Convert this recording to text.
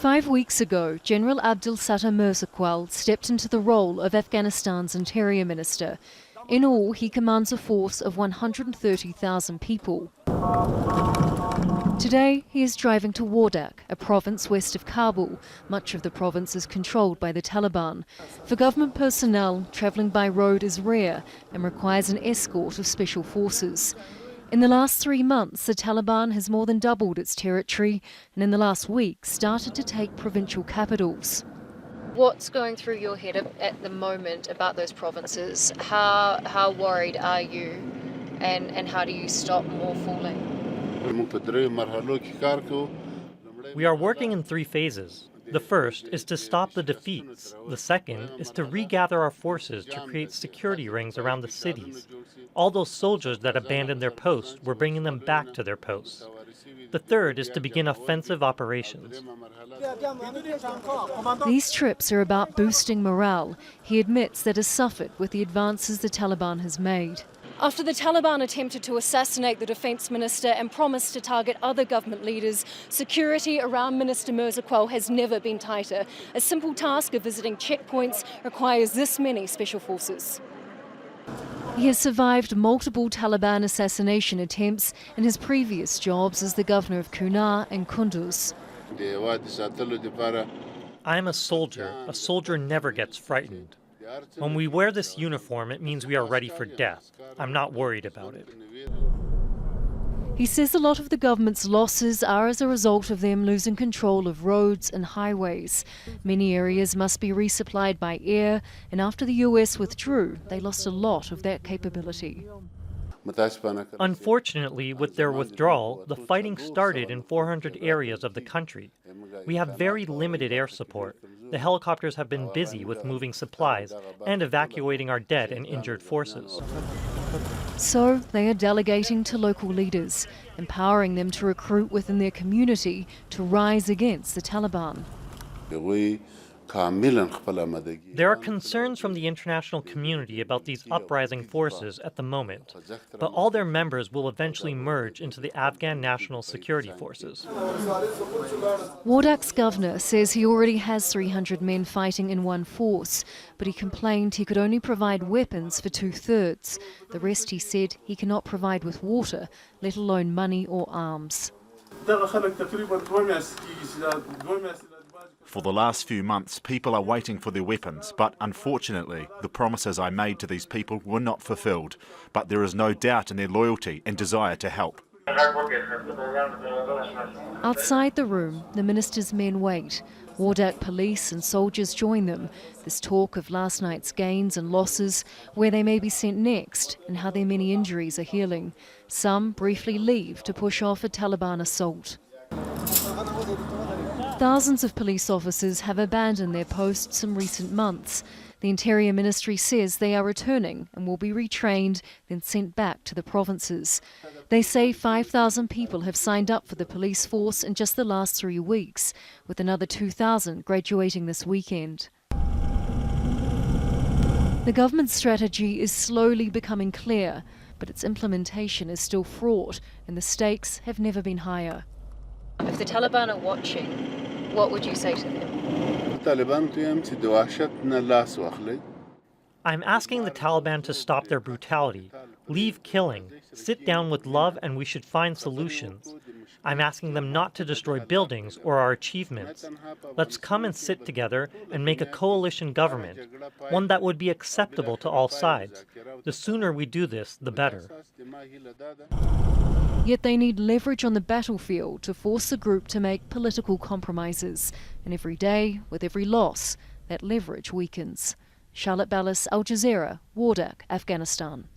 5 weeks ago, General Abdel Fattah Mirzaqual stepped into the role of Afghanistan's interior minister. In all, he commands a force of 130,000 people. Today, he is driving to Wardak, a province west of Kabul. Much of the province is controlled by the Taliban. For government personnel, travelling by road is rare and requires an escort of special forces. In the last 3 months, the Taliban has more than doubled its territory and in the last week started to take provincial capitals. What's going through your head at the moment about those provinces? How worried are you and how do you stop more falling? We are working in 3 phases. The first is to stop the defeats. The second is to regather our forces to create security rings around the cities. All those soldiers that abandoned their posts, we're bringing them back to their posts. The third is to begin offensive operations. These trips are about boosting morale. He admits that has suffered with the advances the Taliban has made. After the Taliban attempted to assassinate the defence minister and promised to target other government leaders, security around Minister Mirzaqual has never been tighter. A simple task of visiting checkpoints requires this many special forces. He has survived multiple Taliban assassination attempts in his previous jobs as the governor of Kunar and Kunduz. I am a soldier. A soldier never gets frightened. When we wear this uniform, it means we are ready for death. I'm not worried about it. He says a lot of the government's losses are as a result of them losing control of roads and highways. Many areas must be resupplied by air, and after the US withdrew, they lost a lot of that capability. Unfortunately, with their withdrawal, the fighting started in 400 areas of the country. We have very limited air support. The helicopters have been busy with moving supplies and evacuating our dead and injured forces. So they are delegating to local leaders, empowering them to recruit within their community to rise against the Taliban. There are concerns from the international community about these uprising forces at the moment, but all their members will eventually merge into the Afghan National Security Forces. Wardak's governor says he already has 300 men fighting in one force, but he complained he could only provide weapons for 2/3. The rest, he said, he cannot provide with water, let alone money or arms. For the last few months, people are waiting for their weapons, but unfortunately, the promises I made to these people were not fulfilled. But there is no doubt in their loyalty and desire to help. Outside the room, the minister's men wait. Wardak police and soldiers join them. There's talk of last night's gains and losses, where they may be sent next, and how their many injuries are healing. Some briefly leave to push off a Taliban assault. Thousands of police officers have abandoned their posts in recent months. The Interior Ministry says they are returning and will be retrained, then sent back to the provinces. They say 5,000 people have signed up for the police force in just the last 3 weeks, with another 2,000 graduating this weekend. The government's strategy is slowly becoming clear, but its implementation is still fraught, and the stakes have never been higher. If the Taliban are watching, what would you say to them? I'm asking the Taliban to stop their brutality, leave killing, sit down with love, and we should find solutions. I'm asking them not to destroy buildings or our achievements. Let's come and sit together and make a coalition government, one that would be acceptable to all sides. The sooner we do this, the better. Yet they need leverage on the battlefield to force the group to make political compromises. And every day, with every loss, that leverage weakens. Charlotte Bellis, Al Jazeera, Wardak, Afghanistan.